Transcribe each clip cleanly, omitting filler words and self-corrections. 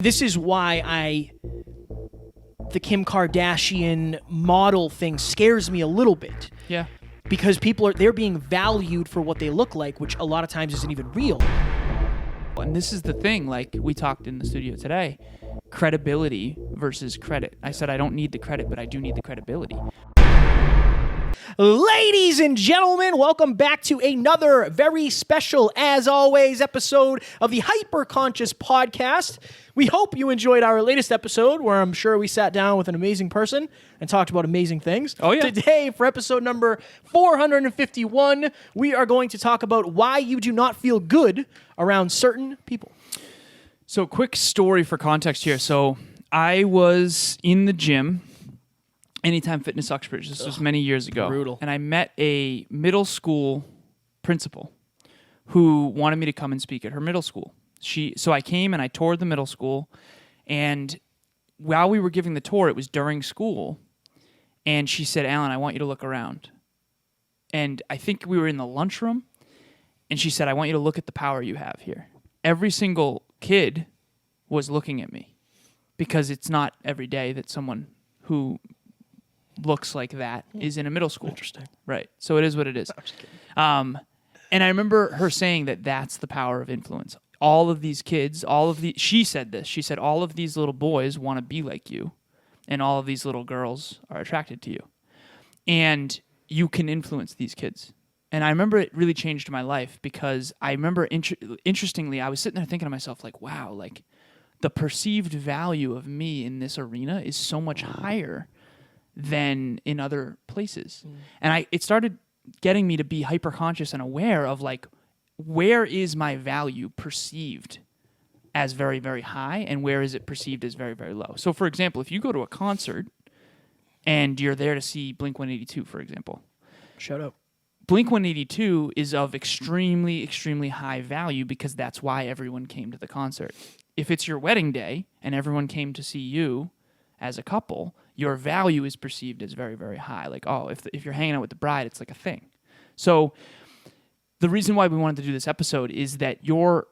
This is why the Kim Kardashian model thing scares me a little bit. Yeah. Because they're being valued for what they look like, which a lot of times isn't even real. And this is the thing, like we talked in the studio today, credibility versus credit. I said I don't need the credit, but I do need the credibility. Ladies and gentlemen, welcome back to another very special, as always, episode of the Hyper Conscious Podcast. We hope you enjoyed our latest episode, where I'm sure we sat down with an amazing person and talked about amazing things. Oh, yeah. Today, for episode number 451, we are going to talk about why you do not feel good around certain people. So quick story for context here. So I was in the gym, Anytime Fitness Uxbridge. This was many years ago. Brutal. And I met a middle school principal who wanted me to come and speak at her middle school. So I came and I toured the middle school, and while we were giving the tour, it was during school, and she said, "Alan, I want you to look around." And I think we were in the lunchroom, and she said, "I want you to look at the power you have here." Every single kid was looking at me, because it's not every day that someone who looks like that is in a middle school. Interesting. Right. So it is what it is. And I remember her saying that that's the power of influence. All of these kids, she said this, she said, all of these little boys want to be like you, and all of these little girls are attracted to you. And you can influence these kids. And I remember it really changed my life, because I remember, interestingly, I was sitting there thinking to myself, like, wow, like the perceived value of me in this arena is so much higher than in other places. And it started getting me to be hyper conscious and aware of, like, where is my value perceived as very, very high, and where is it perceived as very, very low? So, for example, if you go to a concert and you're there to see Blink-182, for example. Shut up. Blink-182 is of extremely, extremely high value, because that's why everyone came to the concert. If it's your wedding day and everyone came to see you as a couple, your value is perceived as very, very high. Like, oh, if you're hanging out with the bride, it's like a thing. So the reason why we wanted to do this episode is that your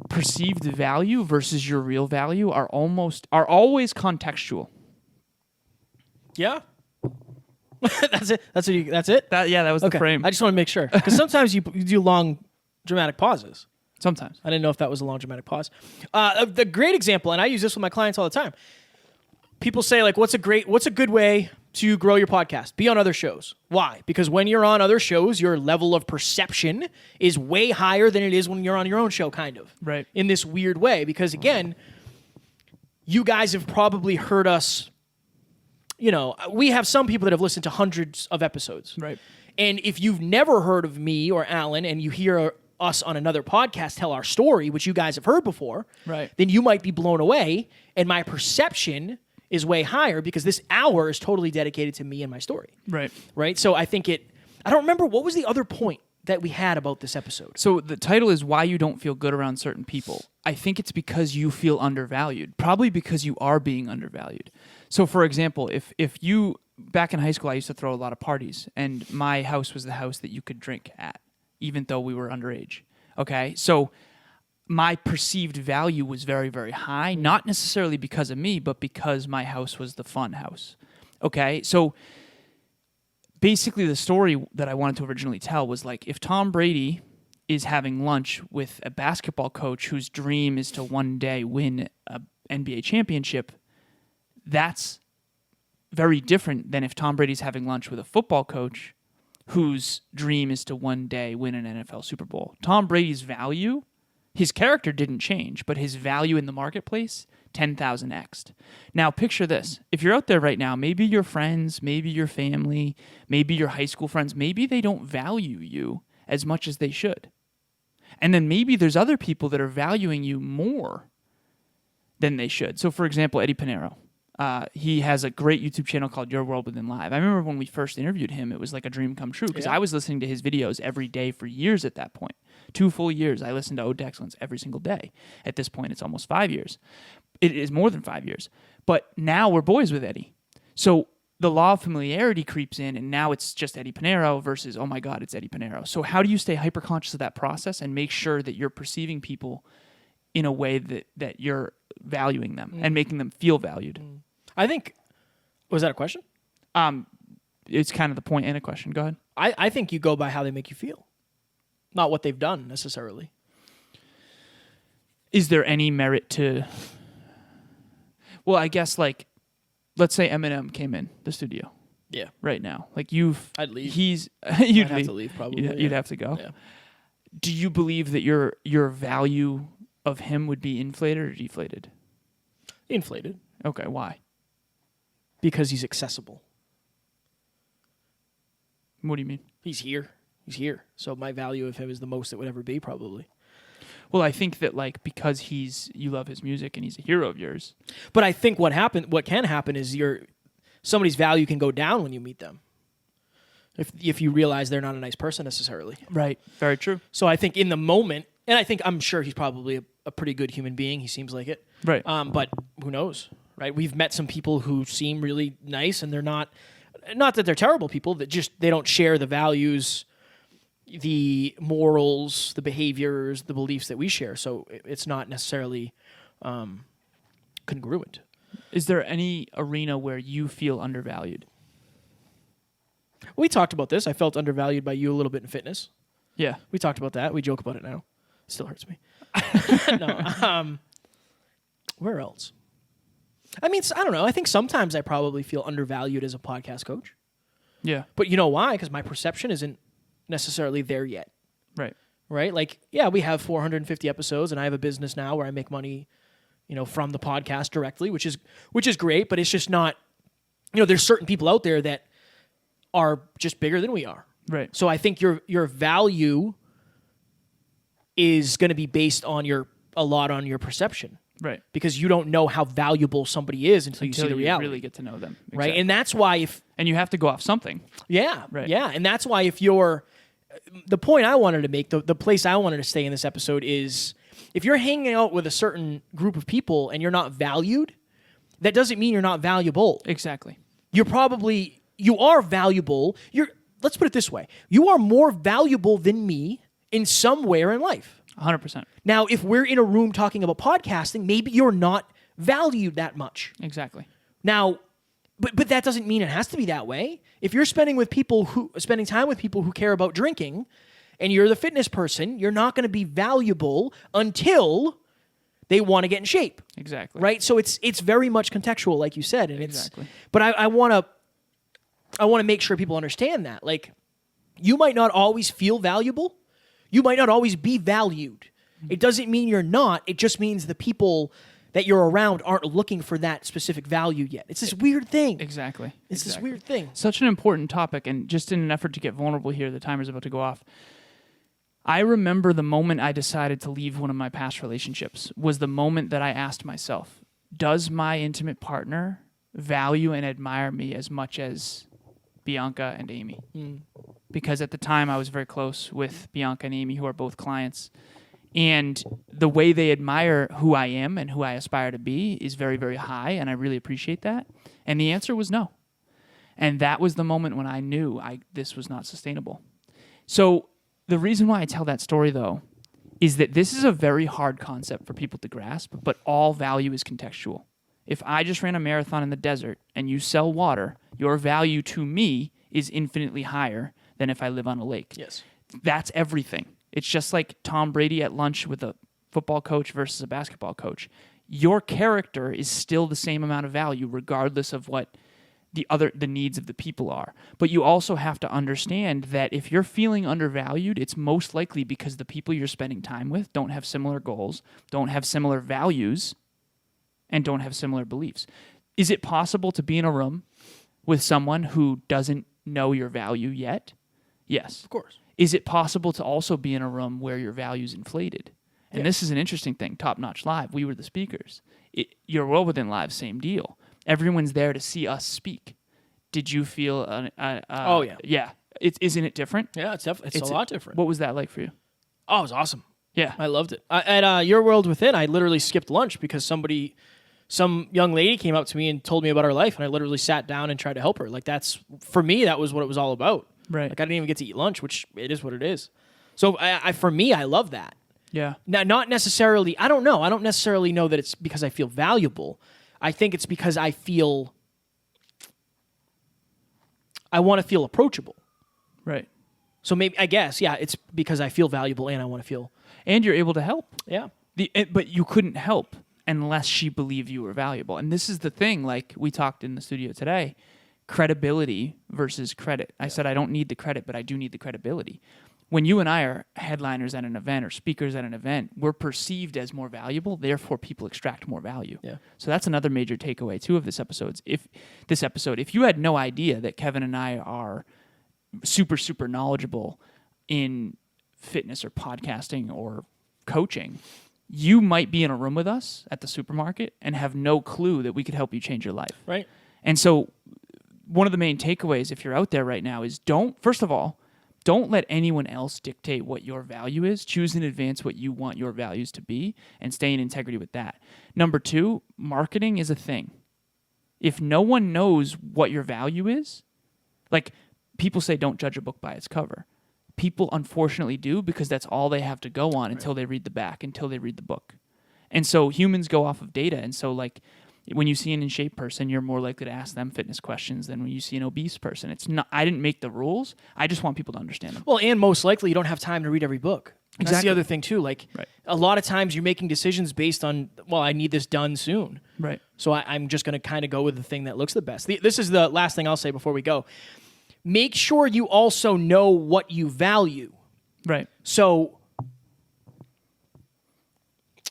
perceived value versus your real value are always contextual. Yeah. That's it. That's it. That was the frame. I just want to make sure, because sometimes you do long dramatic pauses. Sometimes. I didn't know if that was a long dramatic pause. The great example, and I use this with my clients all the time. People say, like, what's a good way to grow your podcast? Be on other shows. Why? Because when you're on other shows, your level of perception is way higher than it is when you're on your own show, kind of. Right. In this weird way. Because, again, you guys have probably heard us, we have some people that have listened to hundreds of episodes. Right. And if you've never heard of me or Alan, and you hear us on another podcast tell our story, which you guys have heard before, right, then you might be blown away. And my perception is way higher, because this hour is totally dedicated to me and my story. Right. Right? So I think I don't remember, what was the other point that we had about this episode? So the title is Why You Don't Feel Good Around Certain People. I think it's because you feel undervalued, probably because you are being undervalued. So, for example, if you, back in high school, I used to throw a lot of parties, and my house was the house that you could drink at, even though we were underage. Okay? So my perceived value was very, very high, not necessarily because of me, but because my house was the fun house. Okay? So basically the story that I wanted to originally tell was, like, if Tom Brady is having lunch with a basketball coach whose dream is to one day win an NBA championship, that's very different than if Tom Brady's having lunch with a football coach whose dream is to one day win an NFL Super Bowl. Tom Brady's value, his character didn't change, but his value in the marketplace, 10,000x'd. Now, picture this. If you're out there right now, maybe your friends, maybe your family, maybe your high school friends, maybe they don't value you as much as they should. And then maybe there's other people that are valuing you more than they should. So, for example, Eddie Pinero. He has a great YouTube channel called Your World Within Live. I remember when we first interviewed him, it was like a dream come true, because I was listening to his videos every day for years at that point. 2 full years. I listened to Ode to Excellence every single day. At this point, it's almost 5 years. It is more than 5 years. But now we're boys with Eddie. So the law of familiarity creeps in, and now it's just Eddie Pinero versus, oh my God, it's Eddie Pinero. So how do you stay hyper-conscious of that process and make sure that you're perceiving people in a way that you're valuing them and making them feel valued. I think, was that a question? It's kind of the point and a question. Go ahead. I think you go by how they make you feel, not what they've done necessarily. Is there any merit to... Well, I guess, like, let's say Eminem came in the studio Yeah. right now. Like, I'd leave. You'd I'd have to leave probably. You'd have to go. Yeah. Do you believe that your value of him would be inflated or deflated? Inflated. Okay, why? Because he's accessible. What do you mean? He's here. So my value of him is the most it would ever be, probably. Well, I think that, like, because you love his music and he's a hero of yours. But I think what can happen is somebody's value can go down when you meet them. If you realize they're not a nice person necessarily. Right. Very true. So I think in the moment, and I'm sure he's probably a pretty good human being. He seems like it. Right. But who knows, right? We've met some people who seem really nice, and they're not that they're terrible people, that just they don't share the values, the morals, the behaviors, the beliefs that we share. So it's not necessarily congruent. Is there any arena where you feel undervalued? We talked about this. I felt undervalued by you a little bit in fitness. Yeah. We talked about that. We joke about it now. It still hurts me. No. Where else? I mean, I don't know. I think sometimes I probably feel undervalued as a podcast coach. Yeah. But you know why? Because my perception isn't necessarily there yet. Right. Right? Like, yeah, we have 450 episodes, and I have a business now where I make money, from the podcast directly, which is great, but it's just not, there's certain people out there that are just bigger than we are. Right. So I think your value is going to be based on a lot on your perception. Right. Because you don't know how valuable somebody is until you see the reality. You really get to know them. Exactly. Right. And that's why and you have to go off something. Yeah. Right. Yeah. And that's why the point I wanted to make, the place I wanted to stay in this episode is, if you're hanging out with a certain group of people and you're not valued, that doesn't mean you're not valuable. Exactly. You are valuable. Let's put it this way. You are more valuable than me in somewhere in life. 100%. Now, if we're in a room talking about podcasting, maybe you're not valued that much. Exactly. Now, but that doesn't mean it has to be that way. If you're spending time with people who care about drinking, and you're the fitness person, you're not going to be valuable until they want to get in shape. Exactly. Right? So it's very much contextual, like you said, and exactly. But I want to make sure people understand that. Like, you might not always feel valuable. You might not always be valued. It doesn't mean you're not. It just means the people that you're around aren't looking for that specific value yet. It's this weird thing. Exactly. It's this weird thing. Such an important topic, and just in an effort to get vulnerable here, the timer's about to go off. I remember the moment I decided to leave one of my past relationships was the moment that I asked myself, does my intimate partner value and admire me as much as Bianca and Amy? Because at the time I was very close with Bianca and Amy, who are both clients. And the way they admire who I am and who I aspire to be is very, very high, and I really appreciate that. And the answer was no. And that was the moment when I knew this was not sustainable. So the reason why I tell that story, though, is that this is a very hard concept for people to grasp, but all value is contextual. If I just ran a marathon in the desert and you sell water, your value to me is infinitely higher than if I live on a lake. Yes. That's everything. It's just like Tom Brady at lunch with a football coach versus a basketball coach. Your character is still the same amount of value regardless of what the needs of the people are. But you also have to understand that if you're feeling undervalued, it's most likely because the people you're spending time with don't have similar goals, don't have similar values, and don't have similar beliefs. Is it possible to be in a room with someone who doesn't know your value yet? Yes. Of course. Is it possible to also be in a room where your value's inflated? And this is an interesting thing. Top Notch Live, we were the speakers. Your World Within Live, same deal. Everyone's there to see us speak. Did you feel? Oh yeah. Yeah. Isn't it different? Yeah, it's a lot different. What was that like for you? Oh, it was awesome. Yeah, I loved it. At Your World Within, I literally skipped lunch because some young lady came up to me and told me about her life, and I literally sat down and tried to help her. Like, for me, that was what it was all about. Right. Like, I didn't even get to eat lunch, which it is what it is. So for me, I love that. Yeah. Now, not necessarily, I don't know. I don't necessarily know that it's because I feel valuable. I think it's because I want to feel approachable. Right. So maybe, I guess, yeah, it's because I feel valuable and I want to feel. And you're able to help. Yeah. But you couldn't help unless she believed you were valuable. And this is the thing, like we talked in the studio today, credibility versus credit. I said I don't need the credit, but I do need the credibility. When you and I are headliners at an event or speakers at an event, we're perceived as more valuable, therefore people extract more value. Yeah. So that's another major takeaway too of this episode. If you had no idea that Kevin and I are super, super knowledgeable in fitness or podcasting or coaching, you might be in a room with us at the supermarket and have no clue that we could help you change your life. Right. And so one of the main takeaways, if you're out there right now, is first of all, don't let anyone else dictate what your value is. Choose in advance what you want your values to be and stay in integrity with that. Number 2, marketing is a thing. If no one knows what your value is, like people say don't judge a book by its cover. People unfortunately do because that's all they have to go on until they read the back, until they read the book. And so humans go off of data. And so like when you see an in shape person, you're more likely to ask them fitness questions than when you see an obese person. It's not, I didn't make the rules. I just want people to understand them. Well, and most likely you don't have time to read every book. That's Exactly. the other thing too. Like a lot of times you're making decisions based on, well, I need this done soon. Right. So I'm just going to kind of go with the thing that looks the best. This is the last thing I'll say before we go. Make sure you also know what you value. Right. So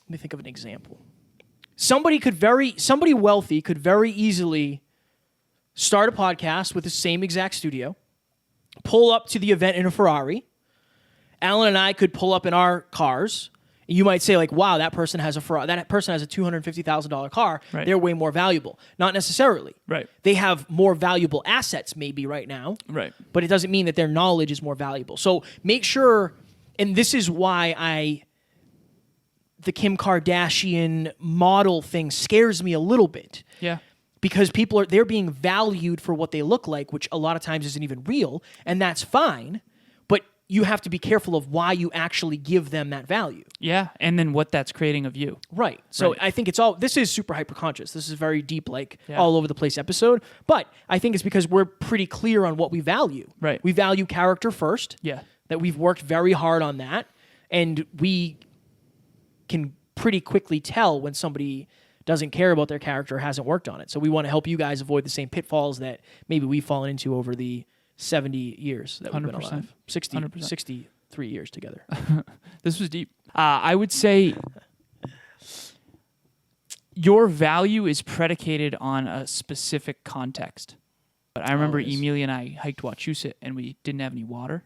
let me think of an example. Somebody wealthy could very easily start a podcast with the same exact studio, pull up to the event in a Ferrari. Alan and I could pull up in our cars. You might say, like, wow, that person has a Ferrari. That person has a $250,000 car. Right. They're way more valuable. Not necessarily. Right. They have more valuable assets maybe right now. Right. But it doesn't mean that their knowledge is more valuable. So make sure, and this is why the Kim Kardashian model thing scares me a little bit. Yeah. Because they're being valued for what they look like, which a lot of times isn't even real, and that's fine. But you have to be careful of why you actually give them that value. Yeah, and then what that's creating of you. Right. So Right. I think this is super hyper-conscious. This is very deep, like Yeah. all over the place episode. But I think it's because we're pretty clear on what we value. Right. We value character first. Yeah. That we've worked very hard on that. And we can pretty quickly tell when somebody doesn't care about their character or hasn't worked on it. So we want to help you guys avoid the same pitfalls that maybe we've fallen into over the 70 years that we've been 100%. alive. 60, 100%. 63 years together. This was deep. I would say your value is predicated on a specific context. But I remember Always. Emilia and I hiked Wachusett and we didn't have any water.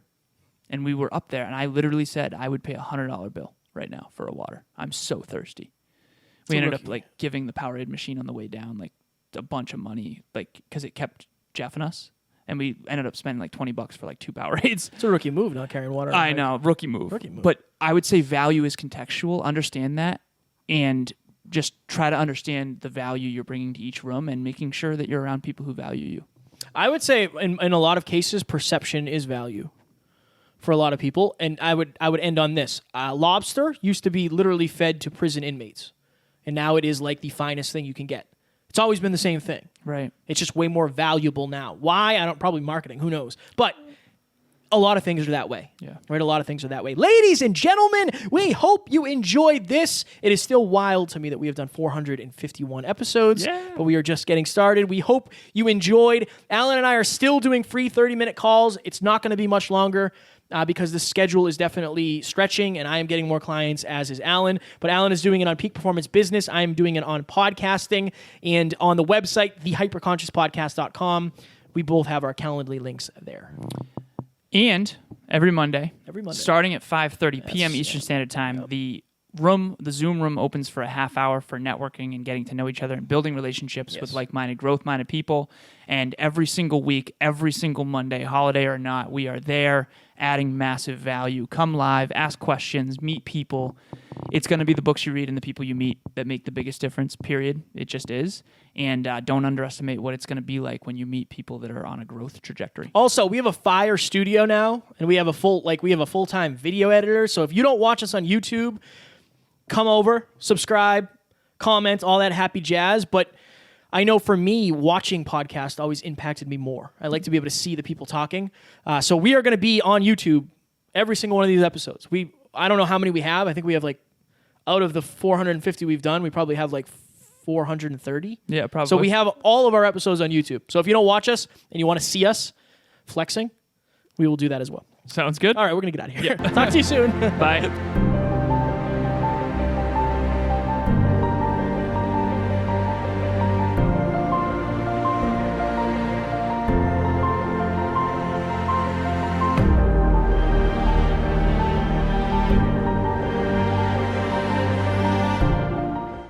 And we were up there and I literally said I would pay $100 bill right now for a water. I'm so thirsty. We ended up like giving the Powerade machine on the way down like a bunch of money, like because it kept Jeff and us. And we ended up spending like $20 for like 2 Powerades. It's a rookie move, not carrying water. I know, rookie move. Rookie move. But I would say value is contextual. Understand that, and just try to understand the value you're bringing to each room, and making sure that you're around people who value you. I would say in a lot of cases, perception is value for a lot of people. And I would end on this. Lobster used to be literally fed to prison inmates, and now it is like the finest thing you can get. It's always been the same thing. Right. It's just way more valuable now. Why? Probably marketing. Who knows? But a lot of things are that way. Yeah. Right? A lot of things are that way. Ladies and gentlemen, we hope you enjoyed this. It is still wild to me that we have done 451 episodes, but we are just getting started. We hope you enjoyed. Alan and I are still doing free 30-minute calls. It's not going to be much longer. Because the schedule is definitely stretching, and I am getting more clients, as is Alan. But Alan is doing it on Peak Performance Business. I am doing it on podcasting and on the website, thehyperconsciouspodcast.com. We both have our Calendly links there. And every Monday, starting at 5:30 p.m. Eastern Standard Time, the Zoom room opens for a half hour for networking and getting to know each other and building relationships with like-minded, growth-minded people. And every single week, every single Monday, holiday or not, we are there adding massive value. Come live, ask questions, meet people. it's going to be the books you read and the people you meet that make the biggest difference, period. It just is. And don't underestimate what it's going to be like when you meet people that are on a growth trajectory. Also, we have a fire studio now, and we have a full-time video editor. So if you don't watch us on YouTube, come over, subscribe, comment, all that happy jazz. But I know for me, watching podcasts always impacted me more. I like to be able to see the people talking. So we are going to be on YouTube every single one of these episodes. I don't know how many we have. I think we have out of the 450 we've done, we probably have 430. Yeah, probably. So we have all of our episodes on YouTube. So if you don't watch us and you want to see us flexing, we will do that as well. Sounds good. All right, we're going to get out of here. Talk to you soon. Bye.